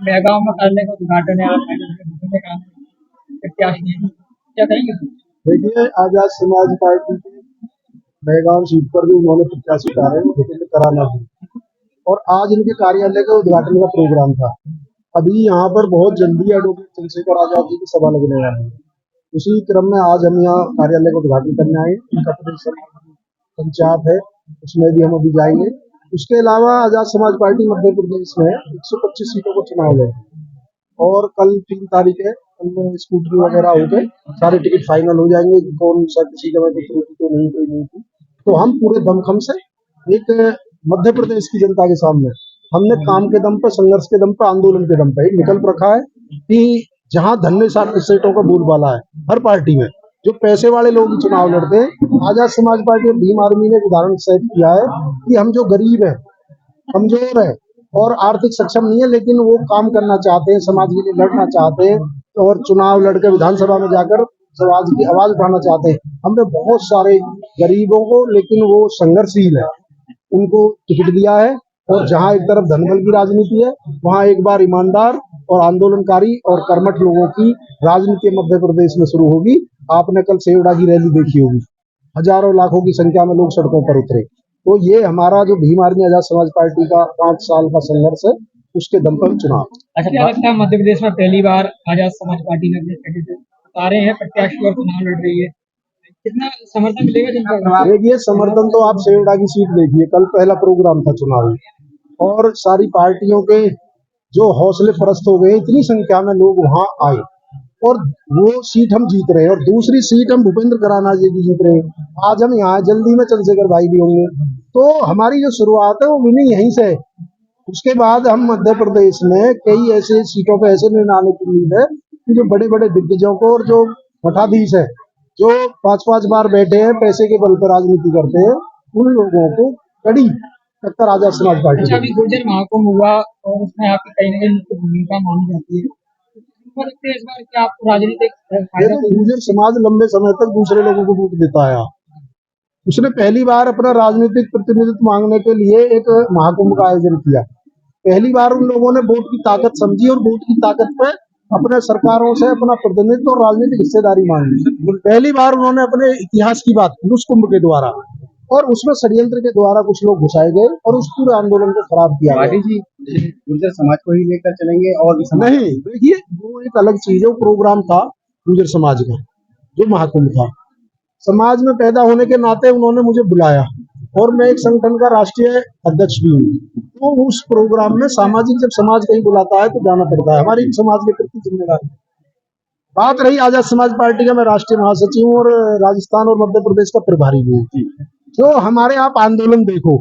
मेहगांव में कार्यालय का उद्घाटन है, आप ने कहा प्रत्याशी हैं, क्या कहेंगे? देखिए, आजाद समाज पार्टी के मेहगांव सीट पर भी उन्होंने प्रत्याशी उतारे भूपेंद्र कराना जी, और आज इनके कार्यालय का उद्घाटन का प्रोग्राम था। अभी यहाँ पर बहुत जल्दी एडवोकेट चंद्रशेखर आजाद जी की सभा लगने वाली है। उसी क्रम में आज हम यहाँ कार्यालय का उद्घाटन करने आए। उनका पंचायत है, उसमें भी हम अभी जाएंगे। उसके अलावा आजाद समाज पार्टी मध्य प्रदेश में 125 सीटों को चुनाव लड़ेगी और कल 3 तारीख है। कल स्कूटनी वगैरह हो गए, सारे टिकट फाइनल हो जाएंगे, कौन सा किसी जगह की त्रुटि तो नहीं, कोई नहीं थी। तो हम पूरे दमखम से एक मध्य प्रदेश की जनता के सामने हमने काम के दम पर, संघर्ष के दम पर, आंदोलन के दम पर एक विकल्प रखा है कि जहां धन्य सीटों का बोलबाला है हर पार्टी में, जो पैसे वाले लोग ही चुनाव लड़ते हैं। आजाद समाज पार्टी और भीम आर्मी ने उदाहरण सेट किया है कि हम जो गरीब है, कमजोर है और आर्थिक सक्षम नहीं है, लेकिन वो काम करना चाहते हैं, समाज के लिए लड़ना चाहते हैं और चुनाव लड़कर विधानसभा में जाकर समाज की आवाज उठाना चाहते हैं। हमने बहुत सारे गरीबों को, लेकिन वो संघर्षशील है, उनको टिकट दिया है। और जहां एक तरफ धनबल की राजनीति है, वहां एक बार ईमानदार और आंदोलनकारी और कर्मठ लोगों की राजनीति मध्य प्रदेश में शुरू होगी। आपने कल सेवड़ा की रैली देखी होगी, हजारों लाखों की संख्या में लोग सड़कों पर उतरे। तो ये हमारा जो भीम आर्मी आजाद समाज पार्टी का 5 साल का संघर्ष है, उसके दम पर चुनाव। अच्छा, क्या लगता है मध्य प्रदेश में पहली बार आजाद समाज पार्टी ने अपने कैंडिडेट उतारे हैं, प्रत्याशी और चुनाव लड़ रही है, कितना समर्थन मिलेगा जनता? देखिए, समर्थन तो आप सेवड़ा की सीट देखिए, कल पहला प्रोग्राम था चुनावी और सारी पार्टियों के जो हौसले परस्त हो गए, इतनी संख्या में लोग वहां आए और वो सीट हम जीत रहे हैं और दूसरी सीट हम भूपेंद्र कराना जी की जीत रहे हैं। आज हम यहाँ जल्दी में चंद्रशेखर भाई भी होंगे, तो हमारी जो शुरुआत है वो विनिंग यहीं से है। उसके बाद हम मध्य प्रदेश में कई ऐसे सीटों पर ऐसे निर्णय आने की उम्मीद है कि जो बड़े बड़े दिग्गजों को और जो मठाधीश है, जो 5-5 बार बैठे हैं, पैसे के बल पर राजनीति करते हैं, उन लोगों को कड़ी टक्कर आजाद समाज पार्टी। अच्छा, अभी गुर्जर महाकुंभ हुआ और उसमें आपकी कहीं ना कहीं मुख्य भूमिका मानी जाती है, इस बार क्या आपको राजनीतिक गुर्जर समाज लंबे समय तक दूसरे लोगों को वोट देता आया। उसने पहली बार अपना राजनीतिक प्रतिनिधित्व मांगने के लिए एक महाकुंभ का आयोजन किया। पहली बार उन लोगों ने वोट की ताकत समझी और वोट की ताकत पे अपने सरकारों से अपना प्रतिनिधित्व और राजनीतिक हिस्सेदारी मांगी। पहली बार उन्होंने अपने इतिहास की बात की उस कुंभ के द्वारा, और उसमें षड्यंत्र के द्वारा कुछ लोग घुसाए गए और उस पूरे आंदोलन को खराब किया गया। जी गुर्जर समाज को ही लेकर चलेंगे और नहीं, देखिए वो एक अलग चीज है। वो प्रोग्राम था गुर्जर समाज का, जो महाकुंभ था। समाज में पैदा होने के नाते उन्होंने मुझे बुलाया और मैं एक संगठन का राष्ट्रीय अध्यक्ष भी हूँ, तो उस प्रोग्राम में सामाजिक, जब समाज कहीं बुलाता है तो जाना पड़ता है, हमारी समाज के प्रति जिम्मेदारी। बात रही आजाद समाज पार्टी का, मैं राष्ट्रीय महासचिव हूँ और राजस्थान और मध्य प्रदेश का प्रभारी भी हूँ। तो हमारे आप आंदोलन देखो,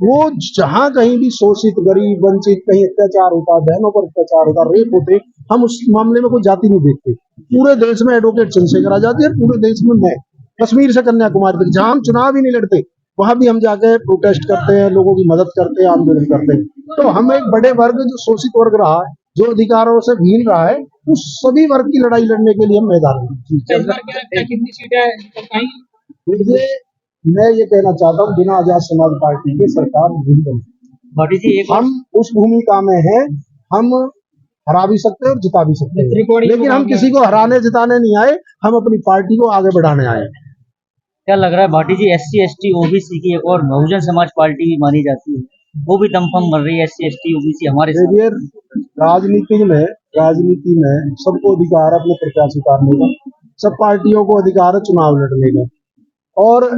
वो जहां कहीं भी शोषित, गरीब, वंचित, कहीं अत्याचार होता, बहनों पर अत्याचार होता, रेप होते, हम उस मामले में कोई जाति नहीं देखते। पूरे देश में एडवोकेट चंद्रशेखर आजाद है, पूरे देश में मैं, कश्मीर से कन्याकुमारी तक जहां हम चुनाव ही नहीं लड़ते, वहां भी हम जाके प्रोटेस्ट करते हैं, लोगों की मदद करते हैं, आंदोलन करते हैं। तो हम एक बड़े वर्ग, जो शोषित वर्ग रहा है, जो अधिकारों से भीन रहा है, उस सभी वर्ग की लड़ाई लड़ने के लिए हम मैदान में। कितनी सीटें? देखिए, मैं ये कहना चाहता हूँ, बिना आजाद समाज पार्टी के सरकार नहीं बनी। हम उस भूमिका में है, हम हरा भी सकते हैं और जिता भी सकते हैं, लेकिन हम किसी को हराने जिताने नहीं आए, हम अपनी पार्टी को आगे बढ़ाने आए। क्या लग रहा है भाटी जी, SC ST OBC की एक और बहुजन समाज पार्टी भी मानी जाती है, वो भी दमखम भर रही है, SC ST OBC हमारे साथ। राजनीति में सबको अधिकार है अपने प्रत्याशी उतारने का, सब पार्टियों को अधिकार है चुनाव लड़ने का। और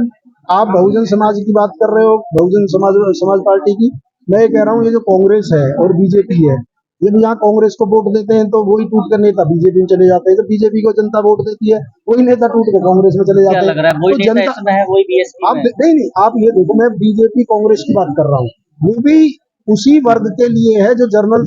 आप बहुजन समाज की बात कर रहे हो, बहुजन समाज पार्टी की, मैं ये कह रहा हूँ, ये जो कांग्रेस है और बीजेपी है, ये भी यहाँ कांग्रेस को वोट देते हैं तो वही टूट कर नेता बीजेपी में चले जाते हैं, तो बीजेपी को जनता वोट देती है, वही नेता टूट कर कांग्रेस में चले जाते हैं। लग रहा है वही तो जनता इसमें है, वही BSP आप नहीं, आप ये देखो, मैं बीजेपी कांग्रेस की बात कर रहा हूँ, वो भी उसी वर्ग के लिए है जो जर्नल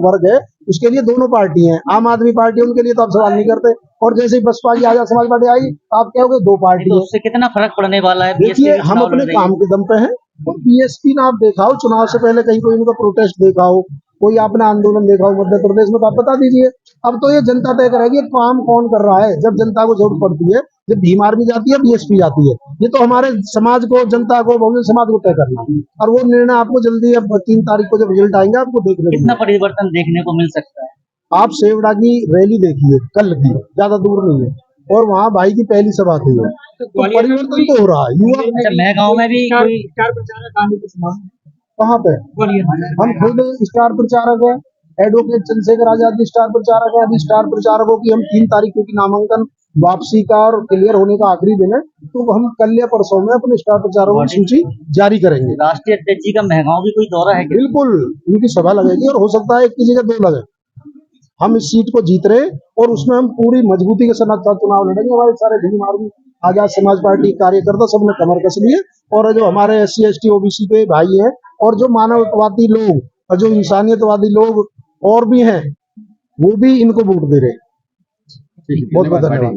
वर्ग है, उसके लिए दोनों पार्टी हैं। आम आदमी पार्टी, उनके लिए तो आप सवाल नहीं करते, और जैसे ही बसपा की, आजाद समाज पार्टी आई, आप कहोगे दो पार्टी है। उससे कितना फर्क पड़ने वाला है? देखिए, हम अपने काम के दम पे हैं और BSP ने आप देखा हो, चुनाव से पहले कहीं कोई उनका प्रोटेस्ट देखा हो, कोई आपने आंदोलन देखा हो मध्य प्रदेश में तो आप बता दीजिए। अब तो ये जनता तय करेगी काम कौन कर रहा है। जब जनता को जरूरत पड़ती है, जब भीम आर्मी जाती है, बीएसपी जाती है, ये तो हमारे समाज को, जनता को, बहुजन समाज को तय करना है। और वो निर्णय आपको जल्दी, अब 3 तारीख को जब रिजल्ट आएंगे आपको देखने को कितना परिवर्तन देखने को मिल सकता है? आप सेवड़ा की रैली देखिए कल की, ज्यादा दूर नहीं है, और वहाँ भाई की पहली सभा थी है। तो परिवर्तन तो हो रहा है। युवा अच्छा, मेहगांव में भी कोई स्टार प्रचारक आने की संभावना कहाँ पे, ग्वालियर हम खुद स्टार प्रचारक है, एडवोकेट चंद्रशेखर आजाद जी स्टार प्रचारक है। अभी स्टार प्रचारकों की हम 3 तारीख को की नामांकन वापसी का और क्लियर होने का आखिरी दिन है, तो हम कल या परसों में अपने स्टार प्रचारकों की सूची जारी करेंगे। राष्ट्रीय अध्यक्ष जी का मेहगांव भी कोई दौरा है क्या? बिल्कुल, उनकी सभा लगेगी और हो सकता है 1 की जगह 2 लगे। हम इस सीट को जीत रहे और उसमें हम पूरी मजबूती के साथ चुनाव लड़ेंगे। हमारे सारे भीम आर्मी, आजाद समाज पार्टी कार्यकर्ता सबने कमर कस ली है, और जो हमारे SC ST OBC के भाई हैं और जो मानवतावादी लोग और जो इंसानियतवादी लोग और भी हैं, वो भी इनको वोट दे रहे हैं। बहुत बहुत धन्यवाद।